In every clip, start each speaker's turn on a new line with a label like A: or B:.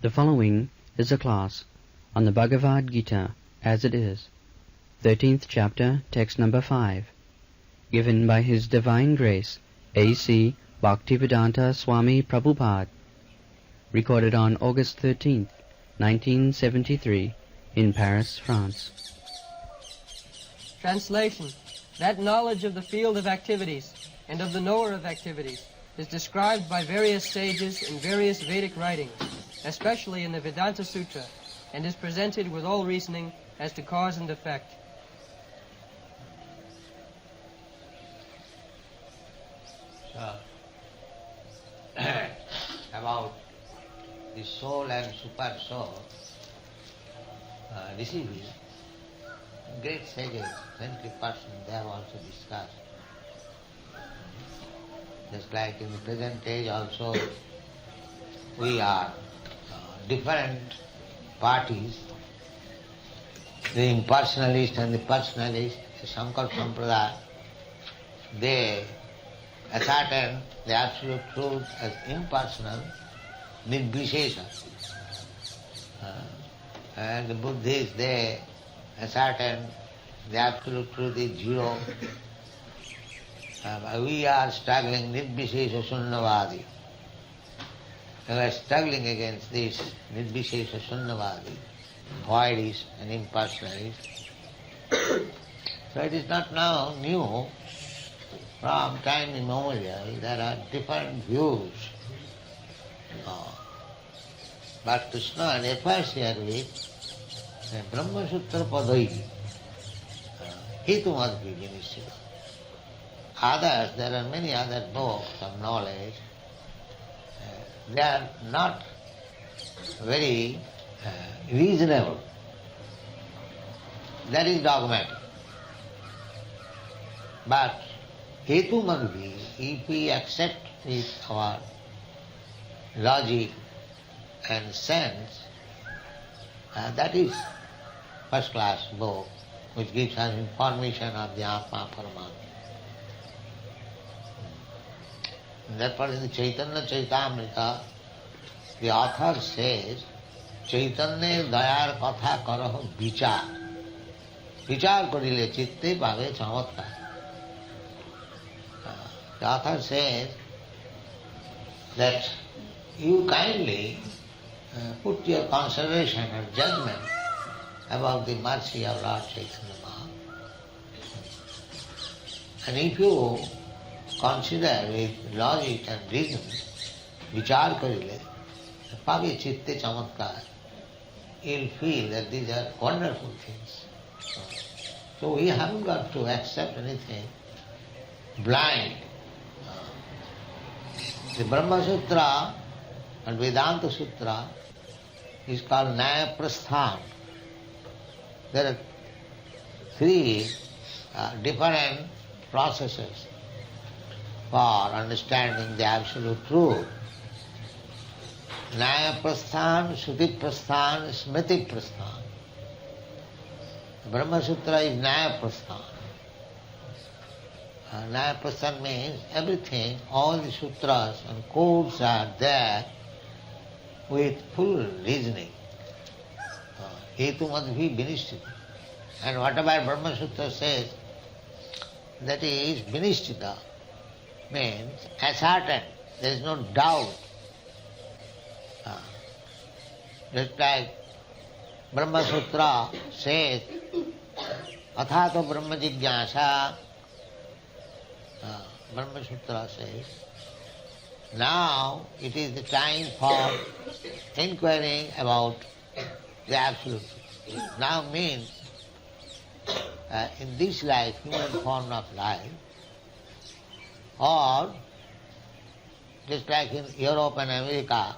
A: The following is a class on the Bhagavad Gita as it is, 13th chapter, text number 5, given by His Divine Grace, A.C. Bhaktivedanta Swami Prabhupada, recorded on August 13th, 1973, in Paris, France.
B: Translation. That knowledge of the field of activities and of the knower of activities is described by various sages in various Vedic writings, especially in the Vedānta-sūtra, and is presented with all reasoning as to cause and effect.
C: So, about the soul and super soul, receiving, great sages, saintly persons, they have also discussed. Just like in the present age also, we are different parties, the impersonalist and the personalist, the Shankar Sampradaya, they ascertain the absolute truth as impersonal, nirvishesha. And the Buddhists, they ascertain the absolute truth is zero. We are struggling nirvishesha sunnavadi. We are struggling against this nirvishesha sunnavadi, voidist and impersonalist. So it is not now new. From time immemorial there are different views. But Kṛṣṇa refers here with Brahma-sūtra padai. Hetu must be finished. Others, there are many other books of knowledge. They are not very reasonable. That is dogmatic. But hetu must be, if we accept with our logic and sense, that is first class book which gives us information of the Atma Paramatma. Therefore in the Chaitanya Chaitamrita, the author says, Chaitanya dayar katha karaho vichar. Vichar korile chitte bhave chamatkar. The author says that you kindly put your consideration or judgment about the mercy of Lord Chaitanya Mahaprabhu. And if you consider with logic and reason, vichar karile, pave chitte chamatkar, you'll feel that these are wonderful things. So we haven't got to accept anything blind. The Brahma-sūtra and Vedānta-sūtra is called Nyaya-prasthan. There are three different processes for understanding the absolute truth. Nyaya-prasthan, Shruti-prasthan, Smriti-prasthan. Brahma-sūtra is Nyaya-prasthan. Nyaya-prasthan means everything, all the sutras and codes are there with full reasoning. Hetu must be vinishtita. And whatever Brahma-sūtra says, that is vinishtita, means ascertained, there is no doubt. Just like Brahma-sūtra says, athato brahma jigyāsa, Brahma-sūtra says, now it is the time for inquiring about the absolute truth. Now means in this life, human form of life, or just like in Europe and America,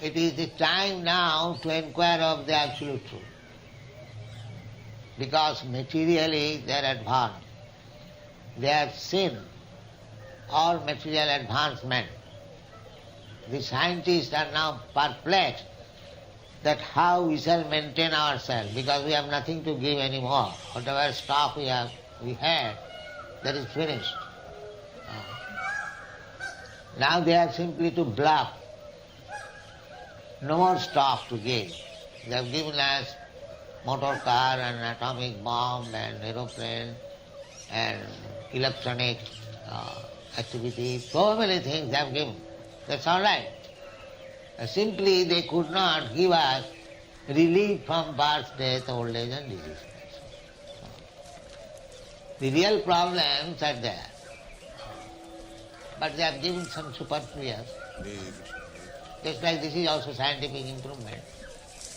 C: it is the time now to inquire of the absolute truth. Because materially they are advanced. They have seen all material advancement. The scientists are now perplexed that how we shall maintain ourselves, because we have nothing to give anymore. Whatever stock we had, that is finished. Now they have simply to bluff no more stuff to give. They have given us motor car and atomic bomb and aeroplane and electronic activity, so many things they have given. That's all right. Simply they could not give us relief from birth, death, old age and disease. The real problems are there. But they have given some superfluous. Just like this is also scientific improvement.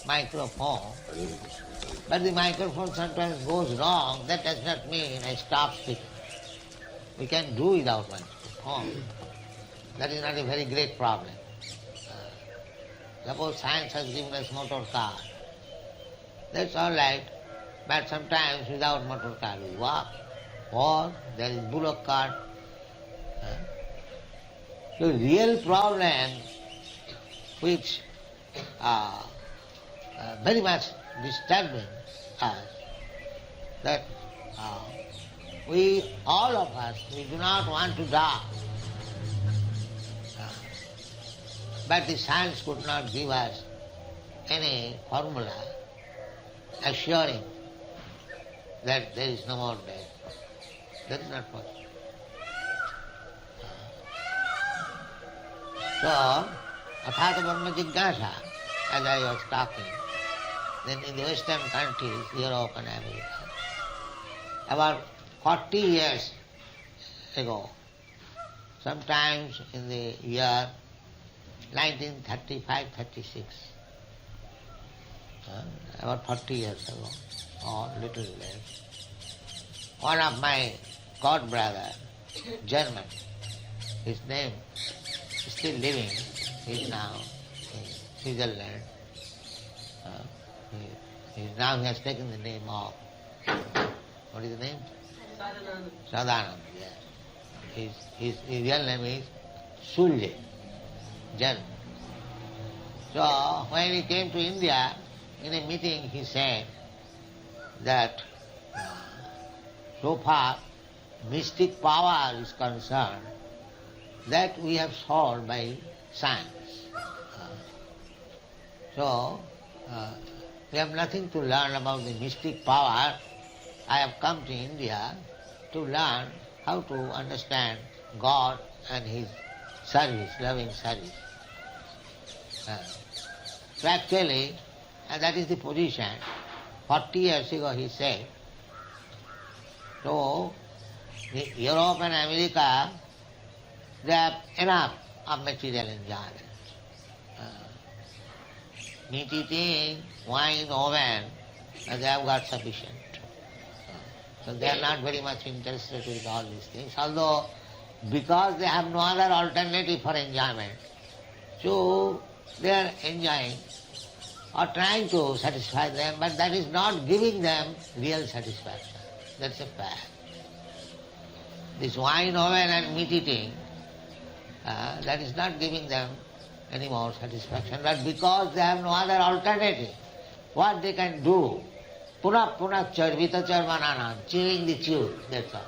C: Microphone. But the microphone sometimes goes wrong. That does not mean I stop speaking. We can do without microphone. That is not a very great problem. Suppose science has given us motor car. That's all right. But sometimes without motor car we walk. Or there is bullock cart. So real problem which very much disturbing us, that we, all of us, we do not want to die. But the science could not give us any formula assuring that there is no more death. That is not possible. So, Athāta Brahma Jigyāsa, as I was talking, then in the Western countries, Europe and America, about 40 years ago, sometimes in the year 1935-36, about 40 years ago, or little less, one of my god brother, German, his name is still living, he is now in Switzerland. He has taken the name of, what is the name? Sadhananda, yes. His real name is Sulje, German. So when he came to India, in a meeting he said that so far mystic power is concerned, that we have solved by science. So we have nothing to learn about the mystic power. I have come to India to learn how to understand God and His service, loving service. So actually, that is the position. 40 years ago he said. So, Europe and America, they have enough of material enjoyment. Meat eating, wine, oven, they have got sufficient. So they are not very much interested with all these things, although because they have no other alternative for enjoyment, so they are enjoying or trying to satisfy them, but that is not giving them real satisfaction. That's a fact. This wine, oven and meat eating, that is not giving them any more satisfaction, but because they have no other alternative, what they can do? Puna charvita charvananam, chewing the chew, that's all.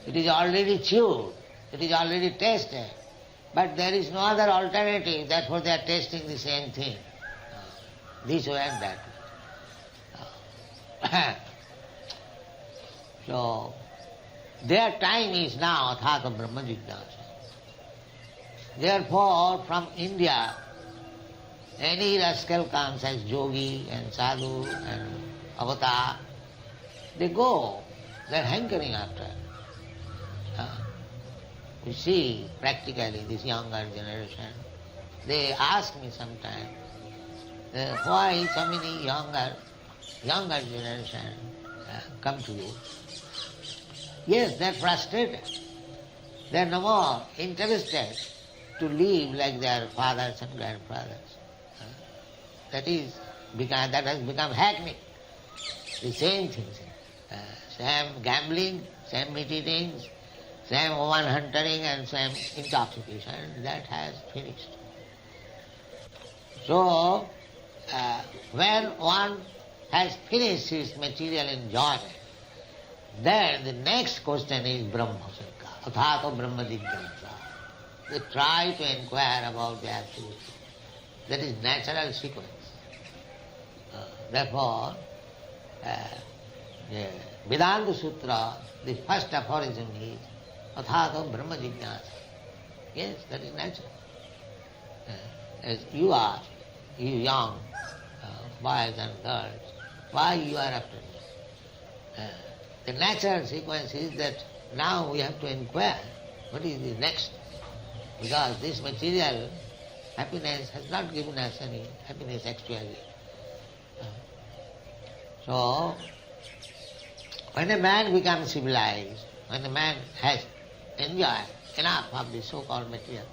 C: It is already chewed, it is already tasted, but there is no other alternative, therefore they are tasting the same thing, this way and that way. So, their time is now Athāta Brahma Jigyāsa. Therefore, from India, any rascal comes as yogi and sadhu and avatar, they go, they are hankering after. We see practically this younger generation, they ask me sometimes, why so many younger generation come to you? Yes, they are frustrated. They are no more interested to live like their fathers and grandfathers. That has become hackneyed. The same things. Same gambling, same meat eating, same woman hunting and same intoxication. That has finished. So, when one has finished his material enjoyment, then the next question is Brahma Sankha, Athāta Brahma Jigyāsa. They try to inquire about the absolute. That is natural sequence. Therefore, Vedānta-sūtra, the first aphorism is Athāto Brahma Jignāsa. Yes, that is natural. As you are, you young boys and girls, why you are after me? The natural sequence is that now we have to inquire what is the next, because this material happiness has not given us any happiness actually. So, when a man becomes civilized, when a man has enjoyed enough of the so-called material,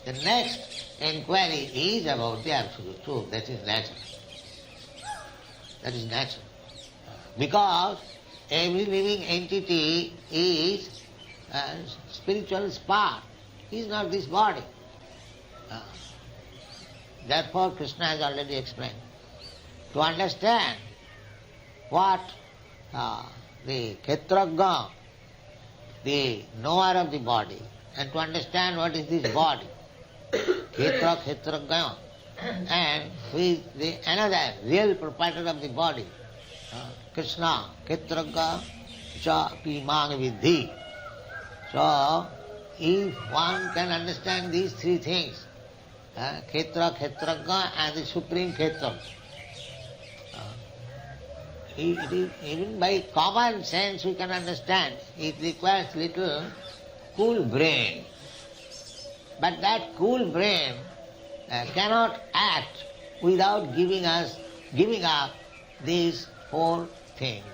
C: the next inquiry is about the absolute truth. That is natural. That is natural. Because every living entity is a spiritual spark. He is not this body. Therefore, Krishna has already explained. To understand what the Kshetrajna, the knower of the body, and to understand what is this body, Kshetrajna, and who is the another real proprietor of the body, Kṛṣṇa, Kshetrajna, cha pimang vidhi. So, if one can understand these three things, Kshetra, Kshetrajna and the Supreme Kshetra, it is, even by common sense we can understand. It requires little cool brain. But that cool brain cannot act without giving up these four things,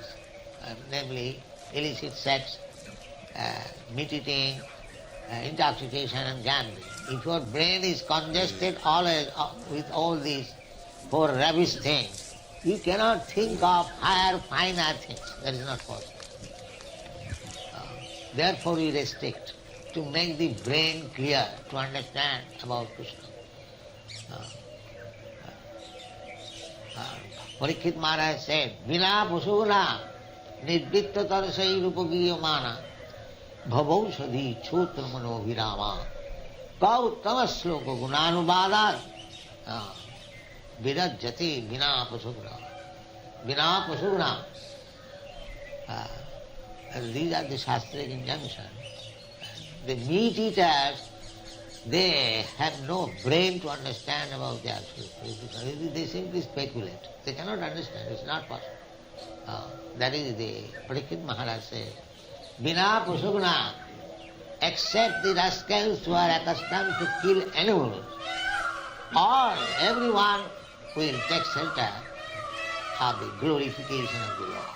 C: namely illicit sex, meat eating, intoxication and gambling. If your brain is congested always with all these four rubbish things, you cannot think of higher, finer things. That is not possible. Therefore we restrict to make the brain clear, to understand about Krishna. Parikshit Maharaj said, Vina Pasuna Nidvitta Tarsai Rupagiyamana Bhavausadhi Chotra Mano Virama Kauttama Sloka Gunanubhadat Vidajjati Vina Pasuna. Vina Pasuna. These are the shastric injunctions. The meat eaters, they have no brain to understand about the absolute truth. They simply speculate. They cannot understand. It's not possible. That is the Parikshit Maharaj says. Vina Pasugna, except the rascals who are accustomed to kill animals, everyone will take shelter of the glorification of the Lord.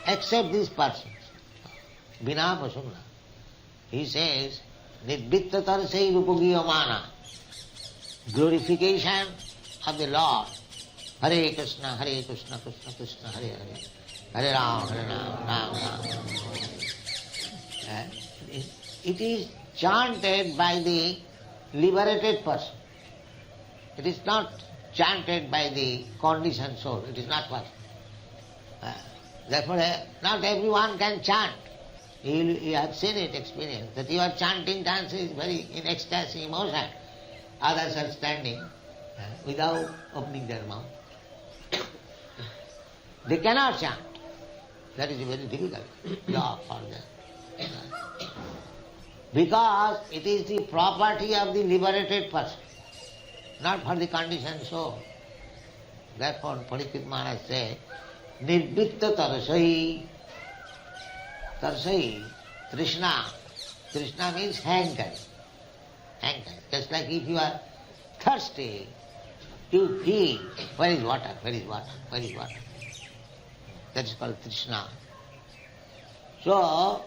C: Except these persons. Vina Pasugna. He says, Nidvitta Tarsai Rupagiyamana, glorification of the Lord. Hare Krishna, Hare Krishna, Krishna Krishna, Hare Hare, Hare Ram, Hare Ram, Ram Ram. It is chanted by the liberated person. It is not chanted by the conditioned soul. It is not possible. Therefore, not everyone can chant. You have seen it, experienced, that you are chanting, dancing is very in ecstasy, emotion. Others are standing without opening their mouth. They cannot chant. That is a very difficult job for them. Because it is the property of the liberated person, not for the conditioned soul. Therefore, Parikshit Maharaj said, Nidvitta Tarsai. Tarsai, Krishna. Krishna means hanker. Hanker. Just like if you are thirsty, you feel, where is water, where is water, where is water. That is called Krishna. So,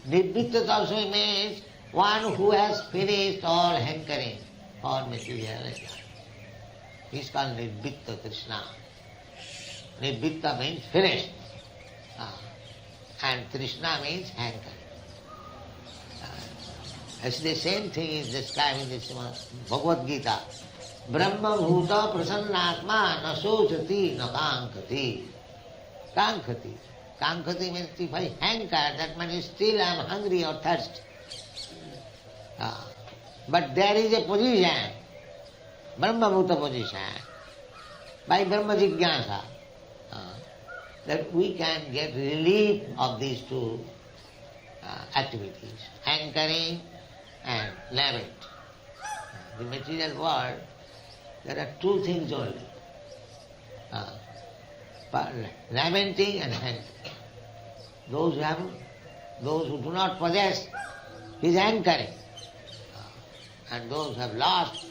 C: Nidvitta Tarsai means one who has finished all hankering for material. He is called Nidvitta Krishna. Nidvitta means finished. And Krishna means hanker. As the same thing is described in this Bhagavad Gita. Brahma bhuta prasannatma na sochati na kankati. Kankati. Kankati means if I hanker, that means still I am hungry or thirsty. But there is a position Brahma-bhuta position, by Brahma Jigyasa, that we can get relief of these two activities, anchoring and lament. The material world, there are two things only, lamenting and hankering. Those who do not possess is anchoring, and those who have lost,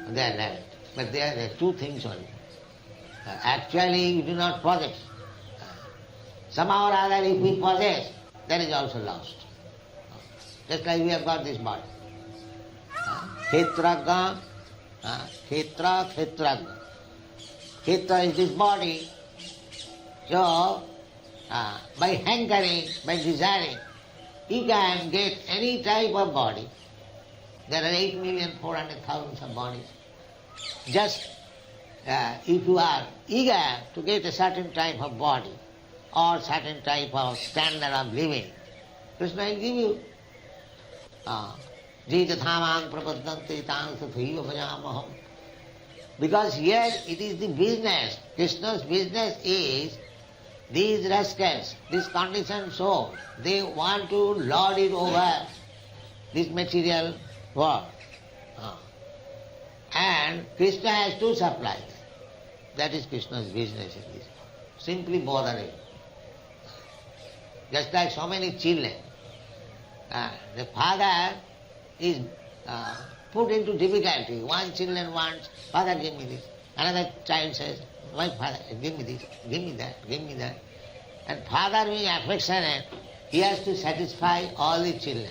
C: they are lamenting. But there are two things only. Actually, you do not possess. Somehow or other, if we possess, that is also lost. Just like we have got this body. Khetraga, Khetraga. Khetra is this body. So, by hankering, by desiring, you can get any type of body. There are 8,400,000 of bodies. Just if you are eager to get a certain type of body or certain type of standard of living, Krishna will give you. Jītathamāṁ prapaddante tāṁ tathaiva bhajāmaham. Because here it is the business. Krishna's business is these rascals, this conditioned soul, they want to lord it over this material world. And Krishna has to supply them. That is Krishna's business in this. Simply bothering. Just like so many children. The father is put into difficulty. One child wants, "Father, give me this." Another child says, "My father, give me this, give me that, give me that." And father being affectionate, he has to satisfy all the children.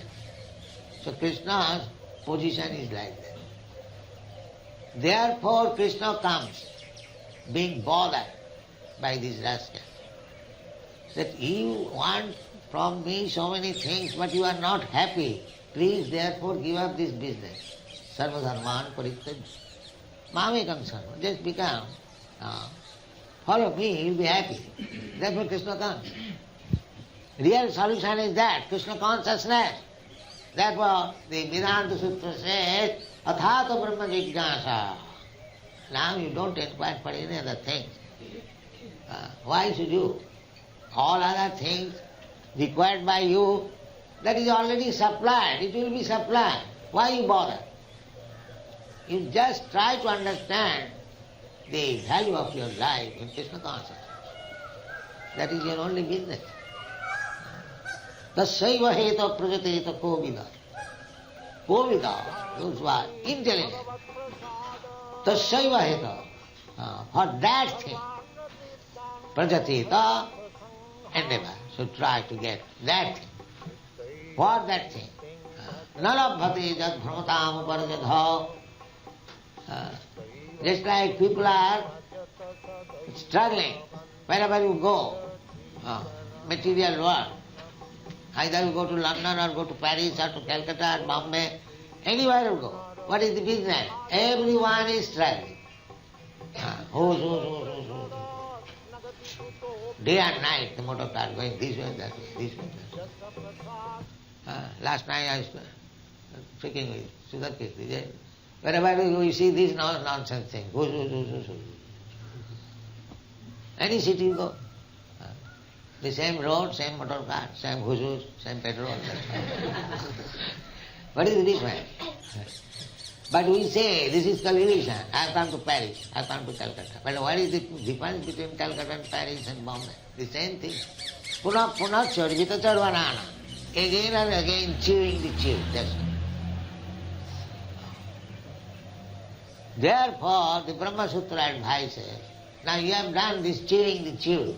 C: So Krishna's position is like that. Therefore Krishna comes being bothered by these rascals. That you want from me so many things, but you are not happy. Please therefore give up this business. Sarva dharman parityajya. Mamekam sarva. Just become, follow me, you'll be happy. Therefore Krishna comes. Real solution is that, Krishna consciousness. Therefore the Vedānta-sūtra says, athāta brahma jigyāsa. Now you don't inquire for any other things. Why should you? All other things required by you, that is already supplied. It will be supplied. Why you bother? You just try to understand the value of your life in Krishna consciousness. That is your only business. Tasyaiva heta prajateta kovida. Kovida, those who are intelligent. Tasyaiva heta, for that thing. Prajateta, endeavor. So try to get that thing. What that thing? Nalabhati jad bhramatam uparjadha. Just like people are struggling wherever you go, material world. Either you go to London or go to Paris or to Calcutta or Bombay, anywhere you go. What is the business? Everyone is struggling. Day and night the motor car going this way, that way, this way, that way. Last night I was speaking with Sudhakirti. Wherever you see this nonsense thing, any city you go, the same road, same motor car, same huzus, same petrol. What is the difference? But we say, this is illusion. I have come to Paris, I have come to Calcutta. But what is the difference between Calcutta and Paris and Bombay? The same thing. Punah chorvita charvanana. Again and again chewing the chew. That's all. Therefore, the Brahma Sutra advises, now you have done this chewing the chew.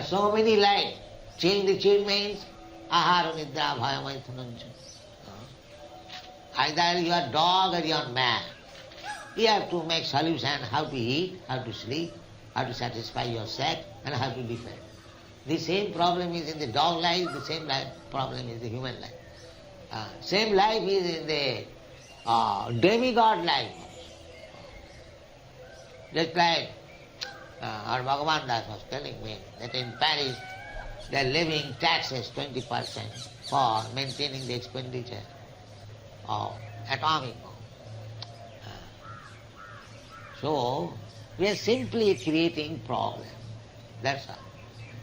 C: So many lives. Chewing the chew means ahara nidra bhaya maithunancha. Either you are dog or you are man. You have to make solution how to eat, how to sleep, how to satisfy yourself, and how to defend. The same problem is in the dog life, the same problem is in the human life. Same life is in the demigod life. Just like our Bhagavad was telling me that in Paris they are levying taxes 20% for maintaining the expenditure of atomic bomb. So, we are simply creating problems. That's all.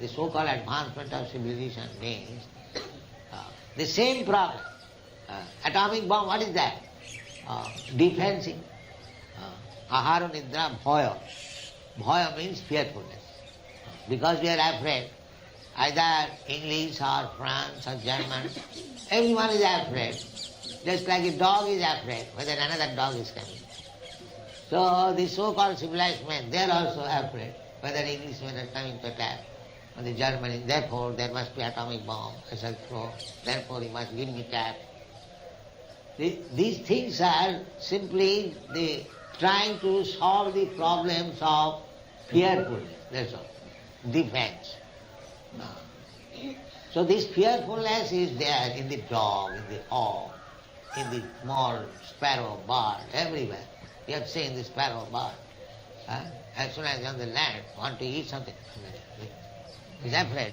C: The so-called advancement of civilization means the same problem. Atomic bomb, what is that? Defensing. Ahara nidra bhaya. Bhaya means fearfulness. Because we are afraid, either English or France or German, everyone is afraid. Just like a dog is afraid whether another dog is coming. So the so-called civilized men, they are also afraid whether Englishmen are coming to attack or the Germans. Therefore there must be atomic bomb, I shall throw, therefore he must give me cat. These things are simply the trying to solve the problems of fearfulness, that's all, defense. So this fearfulness is there in the dog, in the hawk, in the small sparrow, bird, everywhere. You have seen the sparrow, bird. As soon as on the land, want to eat something, he's afraid.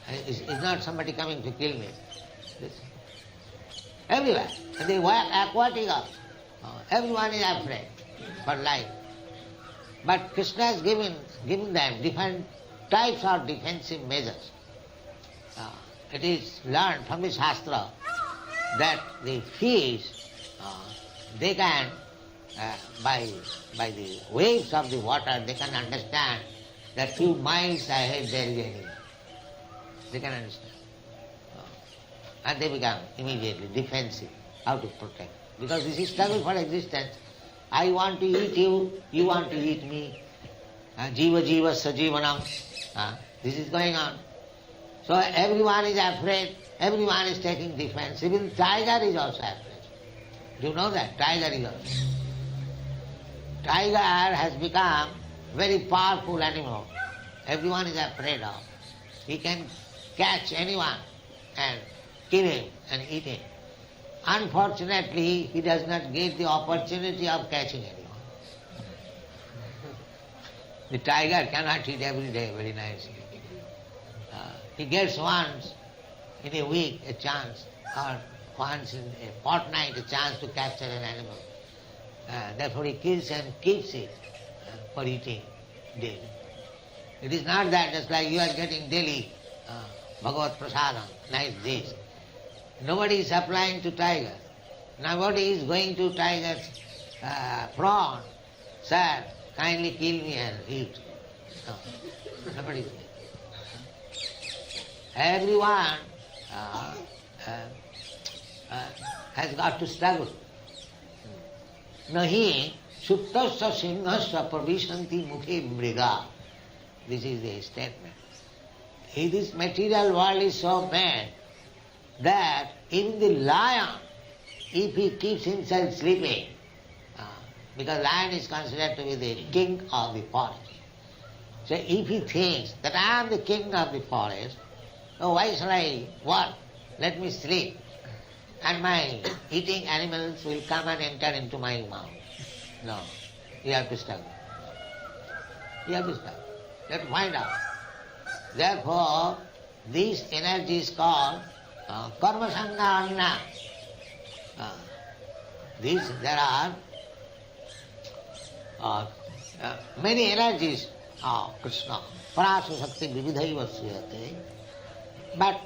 C: It's not somebody coming to kill me. Everywhere. And the aquatic also. Everyone is afraid for life. But Krishna has given them different types of defensive measures. It is learned from the Shastra that the fish, they can, by the waves of the water, they can understand that few miles ahead there is enemy. They can understand. And they become immediately defensive, how to protect. Because this is struggle for existence. I want to eat you, you want to eat me. Jiva jiva sajivanam. This is going on. So everyone is afraid, everyone is taking defense. Even tiger is also afraid. Do you know that? Tiger is also. Tiger has become very powerful animal. Everyone is afraid of. He can catch anyone and kill him and eat him. Unfortunately, he does not get the opportunity of catching anyone. The tiger cannot eat every day very nicely. He gets once in a week a chance, or once in a fortnight a chance to capture an animal. Therefore he kills and keeps it for eating daily. It is not that just like you are getting daily Bhagavad Prasadam, nice dish. Nobody is supplying to tiger. Nobody is going to tiger's prawn. Sir, kindly kill me and eat. No, nobody is doing. Everyone has got to struggle. Nahi suttasya singhasya pravishanti mukhe mriga. This is the statement. This material world is so bad that even the lion, if he keeps himself sleeping, because lion is considered to be the king of the forest. So if he thinks that I am the king of the forest, so why shall I work? Let me sleep. And my eating animals will come and enter into my mouth. No, you have to struggle. You have to struggle. You have to find out. Therefore, this energy is called karma sangha anna. There are many energies of Kṛṣṇa. Parāśara Shakti vividhaiva sriyate. But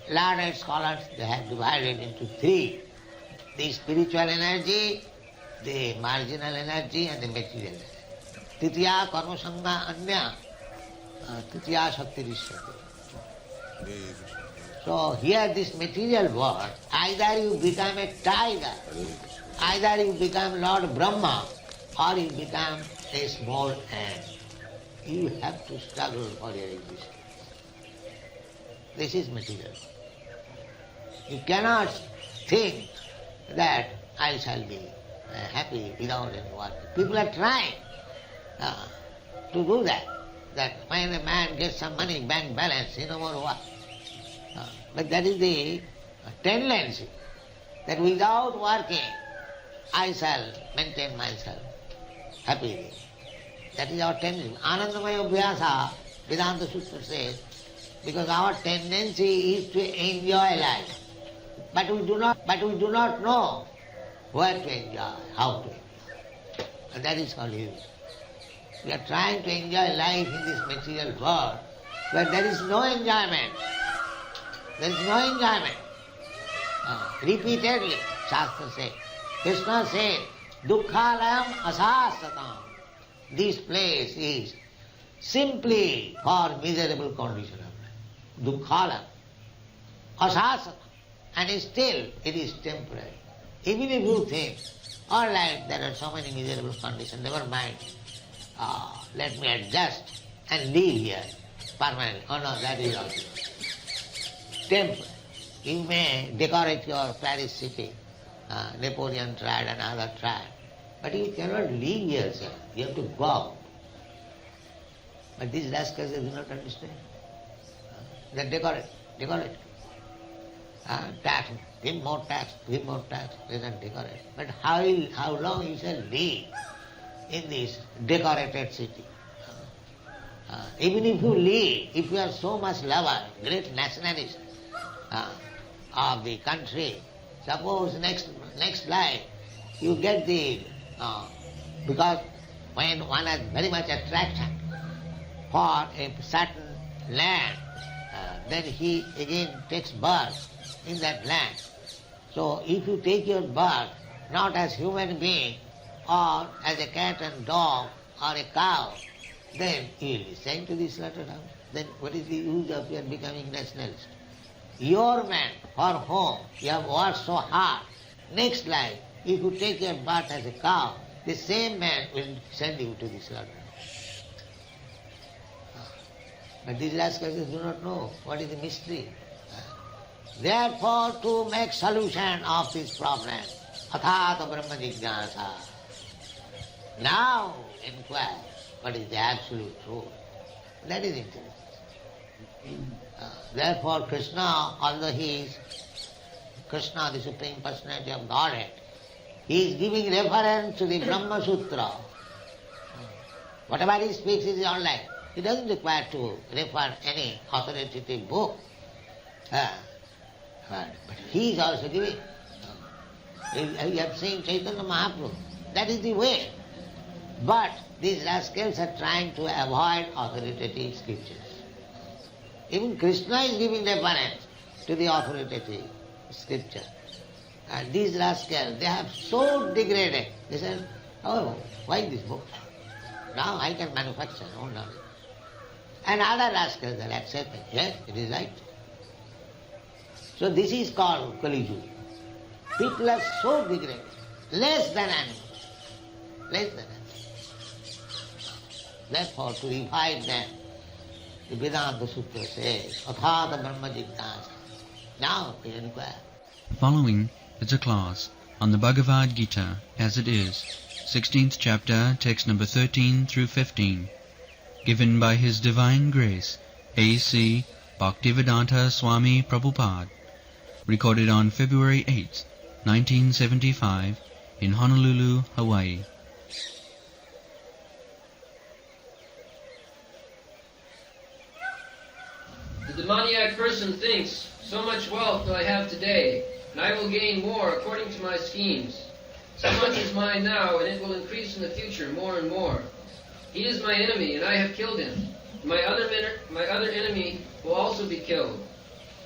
C: learned scholars, they have divided into three. The spiritual energy, the marginal energy and the material energy. Titiya karma sangha anya, titiya shakti rishyate. So here this material world, either you become a tiger, either you become Lord Brahma, or you become a small ant. You have to struggle for your existence. This is material. You cannot think that I shall be happy without any work. People are trying to do that. That when a man gets some money, bank balance, he no more work. But that is the tendency, that without working, I shall maintain myself happily. That is our tendency. Anandamaya Vyāsa, Vedānta-sūtra says, because our tendency is to enjoy life. But we do not know where to enjoy, how to enjoy. And that is called use. We are trying to enjoy life in this material world, but there is no enjoyment. There is no enjoyment. Repeatedly, Shastra says. Krishna said, Dukkhalayam asasatam. This place is simply for miserable condition of life. Dukkhalayam asasatam. And still it is temporary. Even if you think, all right, there are so many miserable conditions, never mind. Let me adjust and live here permanently. Oh no, that is also temporary. You may decorate your Paris city, Napoleon tried and other tried, but you cannot live here, sir. You have to go out. But these rascals, they do not understand. They decorate. Tax, give more tax, they don't decorate. But how long you shall live in this decorated city? Even if you live, if you are so much lover, great nationalist of the country, suppose next life you get the, because when one has very much attraction for a certain land, then he again takes birth in that land. So if you take your birth not as human being or as a cat and dog or a cow, then you will be sent to the slaughterhouse. Then what is the use of your becoming nationalist? Your man for whom you have worked so hard, next life, if you take your birth as a cow, the same man will send you to the slaughterhouse. But these rascals do not know what is the mystery. Therefore, to make solution of this problem, athāta brahma jignāsa, now inquire what is the absolute truth. That is intelligence. Therefore, Krishna, although he is Krishna, the Supreme Personality of Godhead, he is giving reference to the Brahma-sūtra. Whatever he speaks is all right. He doesn't require to refer any authoritative book. But he is also giving. You have seen Chaitanya Mahaprabhu. That is the way. But these rascals are trying to avoid authoritative scriptures. Even Krishna is giving reference to the authoritative scripture. And these rascals, they have so degraded. They said, oh, why this book? Now I can manufacture own knowledge. And other rascals are accepting. Yes, it is right. So this is called Kali Yuga. People are so degraded, less than animals. Less than animals. Therefore, to revive them, the Vedānta-sūtra says, athāta brahma jignāsa. Now we inquire.
A: Following is a class on the Bhagavad Gita as it is, 16th chapter, text number 13 through 15, given by His Divine Grace, A.C. Bhaktivedanta Swami Prabhupada, recorded on February 8, 1975, in Honolulu, Hawaii.
B: The demoniac person thinks, so much wealth do I have today, and I will gain more according to my schemes. So much is mine now, and it will increase in the future more and more. He is my enemy, and I have killed him. My other enemy will also be killed.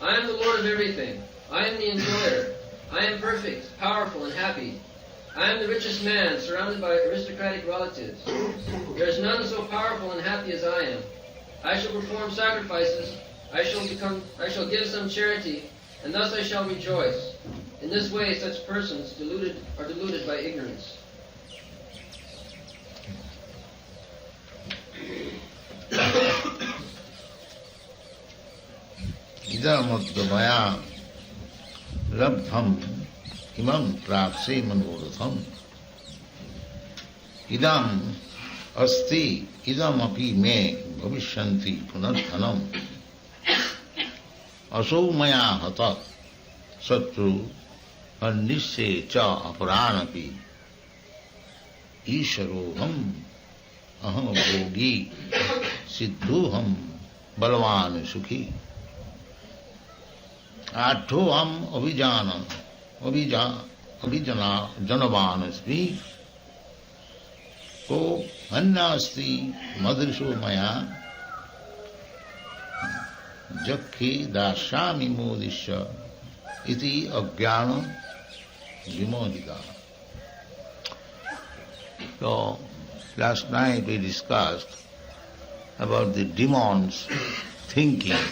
B: I am the Lord of everything. I am the enjoyer. I am perfect, powerful, and happy. I am the richest man, surrounded by aristocratic relatives. There is none so powerful and happy as I am. I shall perform sacrifices. I shall give some charity, and thus I shall rejoice. In this way, such persons are deluded by ignorance.
C: Idamottamaya labdham imam prapse manoratham. Idam asti idam api me bhavishyanti punardhanam. Aso maya hata satru annishe cha aparanapi. Isharoham aham bhogi siddhoham balvan sukhi. Athoham abhijana janavanasmi ko manyasti madrisho maya jakhi dasyami modisya iti ajnana vimodita. So, last night we discussed about the demon's thinking.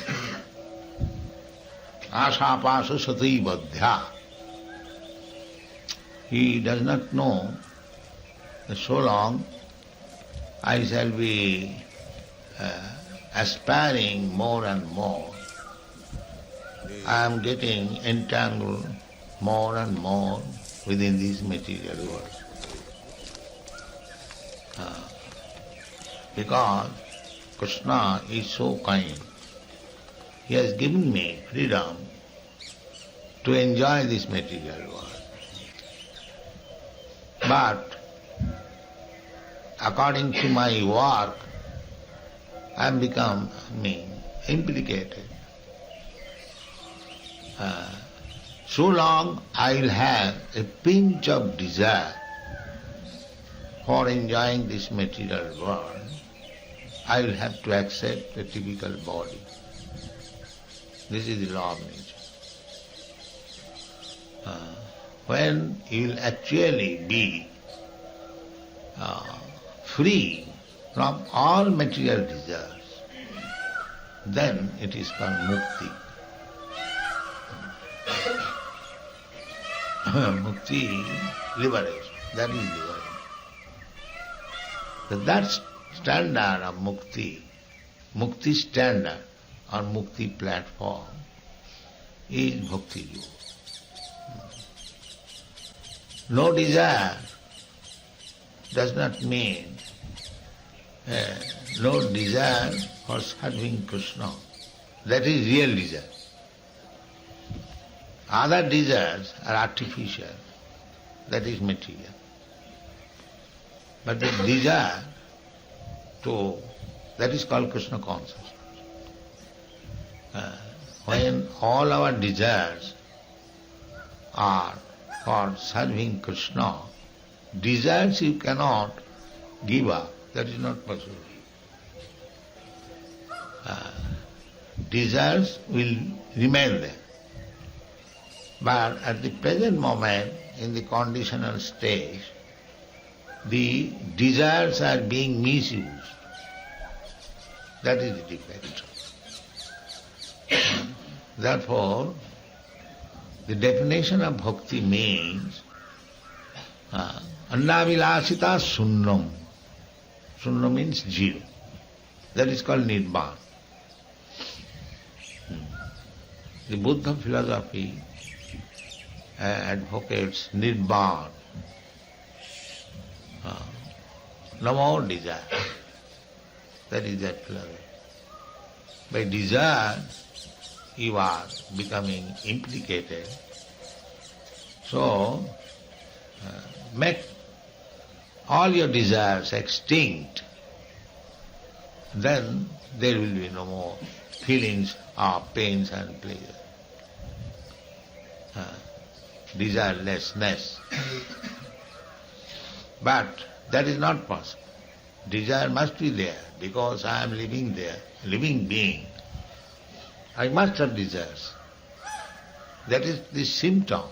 C: Asapasa sati badhya. He does not know that so long I shall be aspiring more and more. I am getting entangled more and more within this material world. Because Kṛṣṇa is so kind. He has given me freedom to enjoy this material world. But according to my work, I am becoming implicated. So long I will have a pinch of desire for enjoying this material world, I will have to accept a typical body. This is the law of nature. When you will actually be free from all material desires, then it is called mukti. Mukti, liberation, that is liberation. So that standard of mukti standard or mukti platform is bhakti yoga. No desire does not mean no desire for serving Krishna. That is real desire. Other desires are artificial. That is material. But the desire that is called Krishna consciousness. When all our desires are for serving Krishna, desires you cannot give up. That is not possible. Desires will remain there. But at the present moment, in the conditional stage, the desires are being misused. That is the defect. Therefore, the definition of bhakti means annavilasita sunnam. Sunna means zero. That is called nirvana. The Buddha philosophy advocates nirvana. No more desire. That is that philosophy. By desire, you are becoming implicated. So, make all your desires extinct, then there will be no more feelings of pains and pleasure. Desirelessness. But that is not possible. Desire must be there because I am living there, living being. I must have desires. That is the symptom.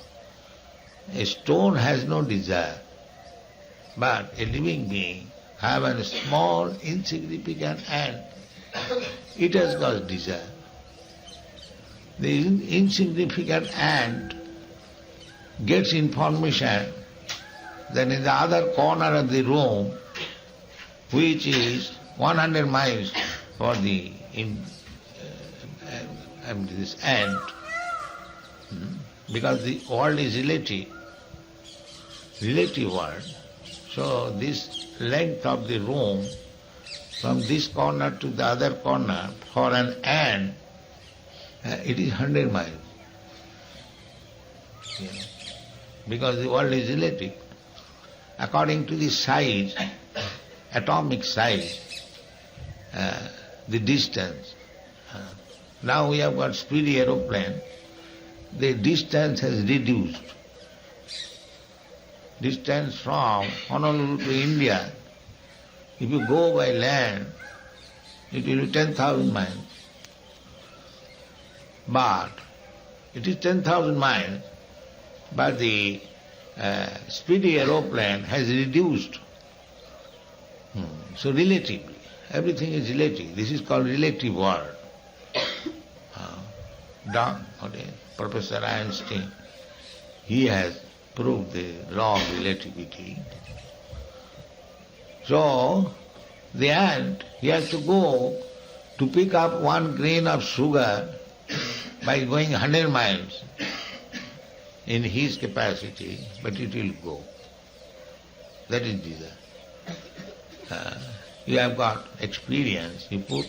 C: A stone has no desire, but a living being have a small, insignificant ant. It has got desire. The insignificant ant gets information that in the other corner of the room, which is 100 miles for the this ant, because the world is relative world, so this length of the room from this corner to the other corner for an ant, it is 100 miles. Yeah. Because the world is relative. According to the size, atomic size, the distance. Now we have got speedy aeroplane, the distance has reduced. Distance from Honolulu to India If you go by land, it will be 10,000 miles. But it is 10,000 miles, but the speedy aeroplane has reduced. So relatively, everything is relative. This is called relative world. Done. Okay. Professor Einstein, he has proved the law of relativity. So, the ant, he has to go to pick up 1 grain of sugar by going 100 miles in his capacity, but it will go. That is desire. You have got experience, you put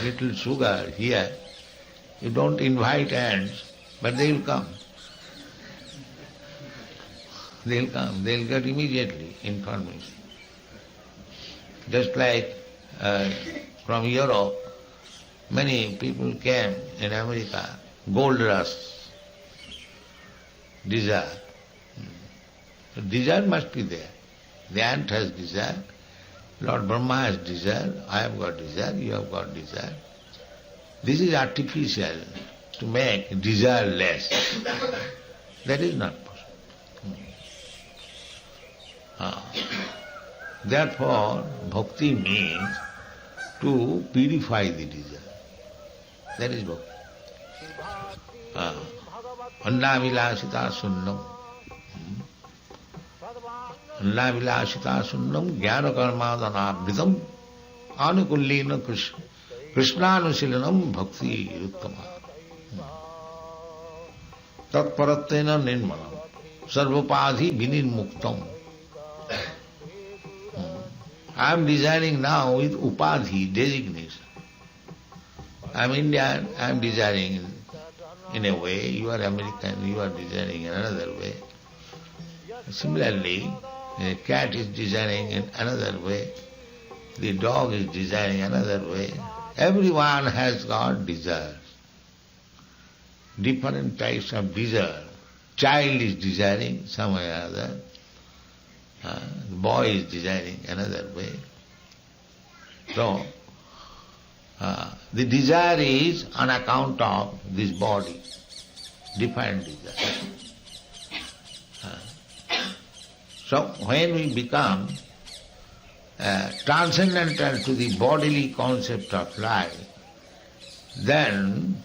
C: little sugar here, you don't invite ants, but they will come. They will come, they will get immediately information. Just like from Europe, many people came in America, gold rush, desire. So desire must be there. The ant has desire, Lord Brahma has desire, I have got desire, you have got desire. This is artificial to make desire less. That is not possible. Therefore, bhakti means to purify the desire. That is bhakti. Annavilasita sunnam. Annavilasita sunnam jnana karmadhanabhritam anukullina Kṛṣṇānusilanam bhakti uttama. Tatparatena nirmanam sarvapadhi vinirmuktam. I am desiring now with upadhi, designation. I am Indian, I am desiring in a way, you are American, you are desiring in another way. Similarly, a cat is desiring in another way, the dog is desiring another way. Everyone has got desires, different types of desire. Child is desiring some way or other, the boy is desiring another way. So, the desire is on account of this body, different desire. So, when we become transcendental to the bodily concept of life, then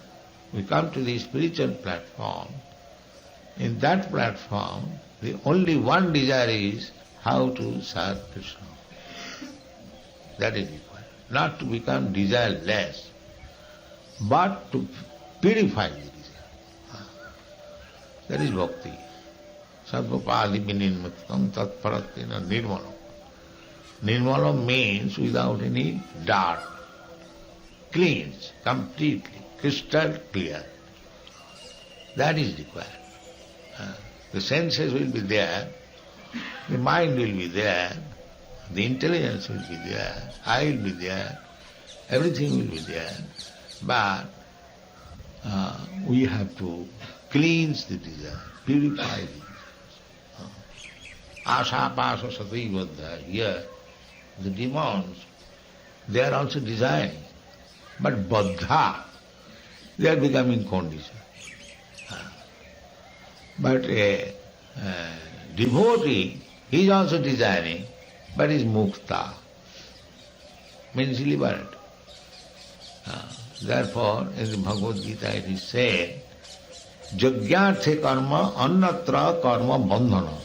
C: we come to the spiritual platform. In that platform, the only one desire is how to serve Krishna. That is required. Not to become desireless, but to purify the desire. That is bhakti. Sarvapadi vinirmuktam tatparatena nirmalam. Nirmalam means without any dirt, cleans, completely, crystal clear. That is required. The senses will be there, the mind will be there, the intelligence will be there, I will be there, everything will be there, but we have to cleanse the desire, purify the desire. Asa, pasa, sati, baddha. Here, the demons, they are also desiring, but baddha, they are becoming conditioned. But a devotee, he is also desiring, but is mukta, means liberated. Therefore, in the Bhagavad Gita it is said, Jagyarthe karma annatra karma bandhana.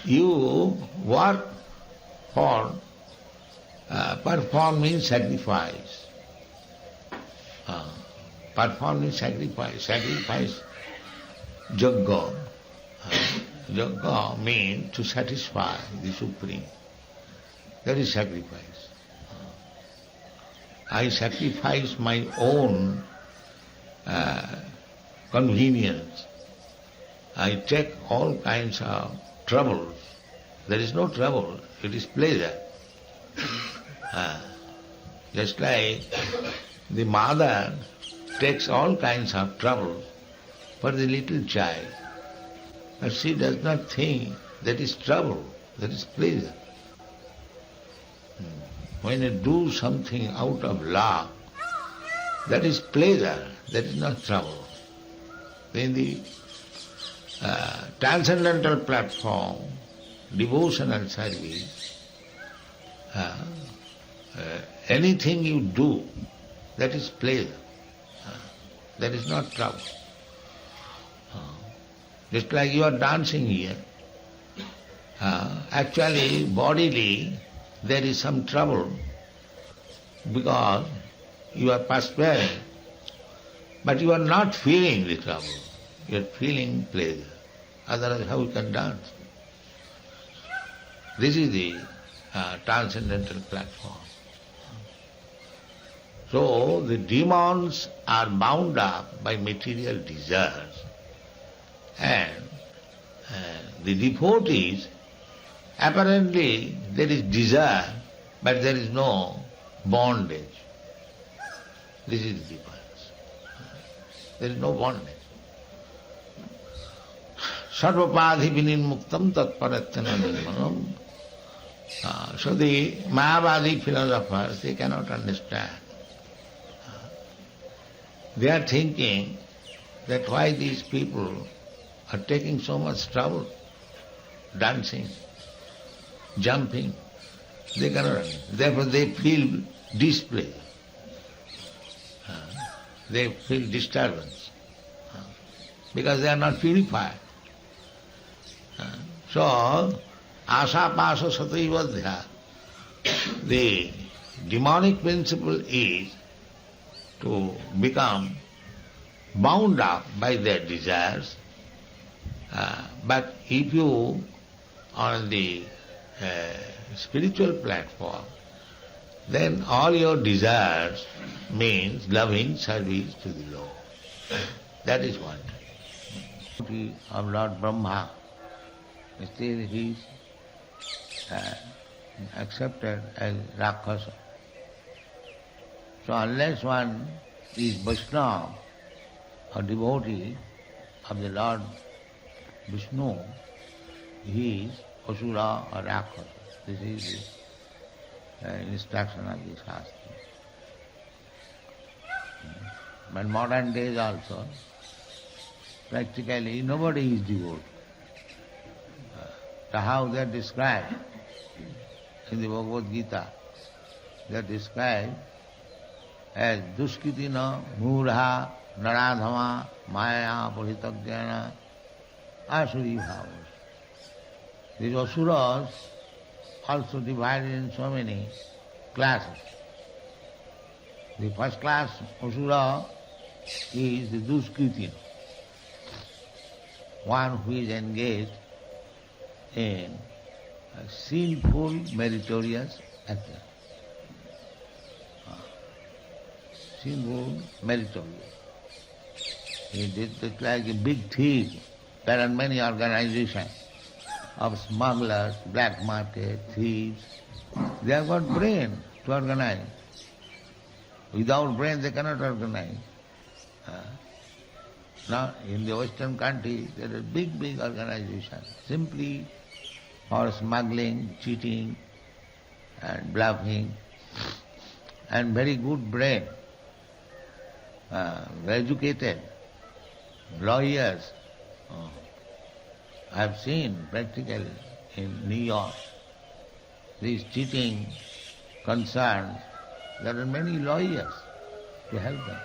C: You work for, perform means sacrifice. Perform means sacrifice. Sacrifice, yajna. Yajna means to satisfy the Supreme. That is sacrifice. I sacrifice my own convenience. I take all kinds of troubles. There is no trouble, it is pleasure. Just like the mother takes all kinds of trouble for the little child, but she does not think that is trouble, that is pleasure. When you do something out of love, that is pleasure, that is not trouble. In the transcendental platform, devotional service, anything you do, that is pleasure. That is not trouble. Just like you are dancing here, actually, bodily, there is some trouble because you are perspiring, but you are not feeling the trouble. You are feeling pleasure. Otherwise, how you can dance? This is the transcendental platform. So, the demons are bound up by material desires, and the devotees, apparently there is desire, but there is no bondage. This is the difference. There is no bondage. Sarvapadhi vinirmuktam tatparatthana nirmanam. So the Mayavadi philosophers, they cannot understand. They are thinking that why these people are taking so much trouble, dancing, jumping. They cannot understand. Therefore they feel displeasure. They feel disturbance because they are not purified. So, asa pasa sataivadhya, the demonic principle is to become bound up by their desires, but if you on the spiritual platform, then all your desires means loving service to the Lord. That is one. Of Lord Brahma, still he is accepted as Rakshasa. So unless one is Vaishnava or devotee of the Lord Vishnu, he is Asura or Rakshasa. This is the instruction of the Shastra. But modern days also, practically nobody is devotee. So how they are described in the Bhagavad Gita, they are described as duskitina murha naradhama maya puritagyana asuri bhavas. These asuras also divided in so many classes. The first class asura is the duskritina, one who is engaged in a sinful, meritorious action. Sinful, meritorious. It is like a big thief. There are many organizations of smugglers, black market, thieves. They have got brain to organize. Without brain they cannot organize. Now in the Western countries there are big organizations simply for smuggling, cheating and bluffing, and very good brain, educated, lawyers. I have seen practically in New York these cheating concerns. There are many lawyers to help them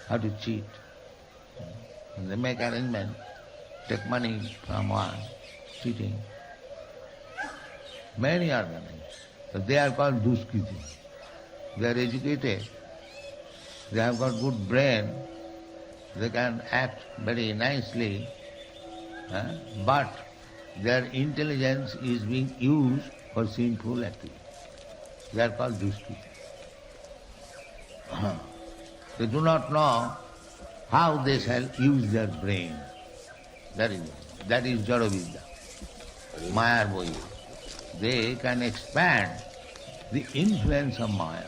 C: how to cheat. And they make arrangement, take money from one, cheating. Many organizations. So they are called duskritin. They are educated. They have got good brain. They can act very nicely. But their intelligence is being used for sinful activity. They are called duskritin. They do not know how they shall use their brain. That is Jadavidya, Maya Boya. They can expand the influence of Maya.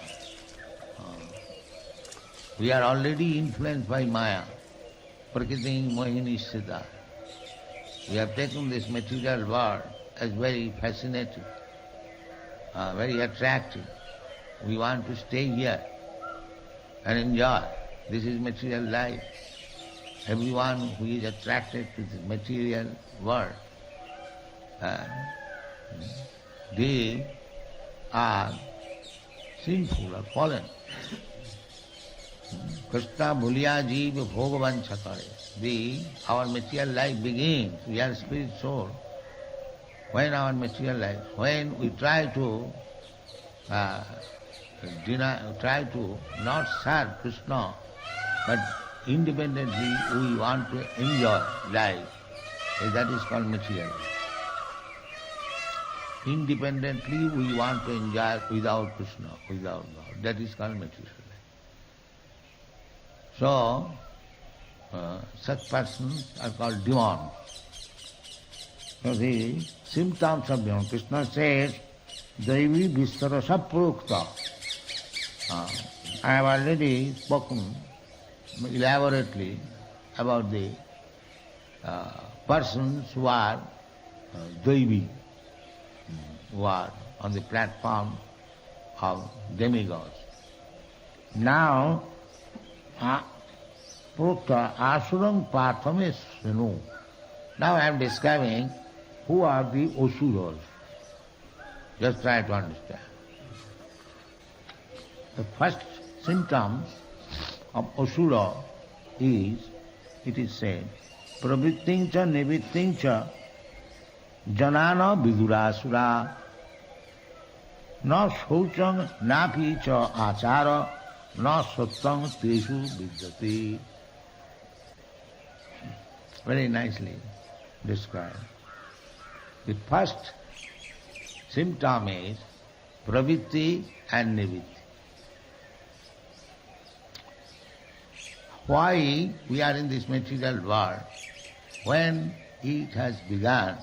C: We are already influenced by Maya. Prakriti Mohini Siddha. We have taken this material world as very fascinating. very attractive. We want to stay here and enjoy. This is material life. Everyone who is attracted to the material world, they are sinful or fallen. Kṛṣṇa bhuliya jiva bhogavancha kare. Our material life begins. We are spirit soul. When our material life, when we try to try to not serve Krishna, but independently we want to enjoy life, that is called material life. Independently we want to enjoy without Krishna, without God, that is called material life. So, such persons are called demons. So the symptoms of demon, Krishna says, Daivi Vistarasa Prokta. I have already spoken elaborately about the persons who are Daivi, who are on the platform of demigods. Now, Prokta Asuram Parthames Sinu. Now I am describing who are the Asuras. Just try to understand. The first symptom of Asura is, it is said, pravrittincha nivrittincha janana vidurasura na shaucham napi cha achara na sattam teshu vidyate. Very nicely described. The first symptom is pravritti and nivitti. Why we are in this material world? When it has begun,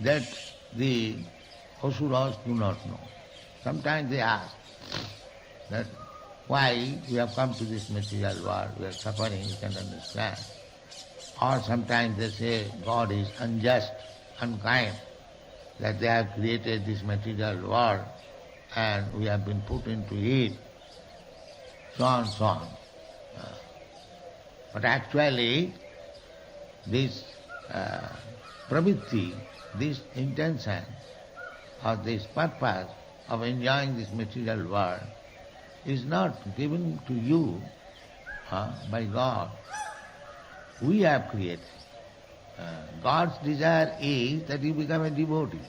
C: that the Asuras do not know. Sometimes they ask that why we have come to this material world, we are suffering, you can understand. Or sometimes they say God is unjust, unkind, that they have created this material world and we have been put into it, so on, so on. But actually, this pravritti, this intention or this purpose of enjoying this material world is not given to you by God. We have created. God's desire is that you become a devotee.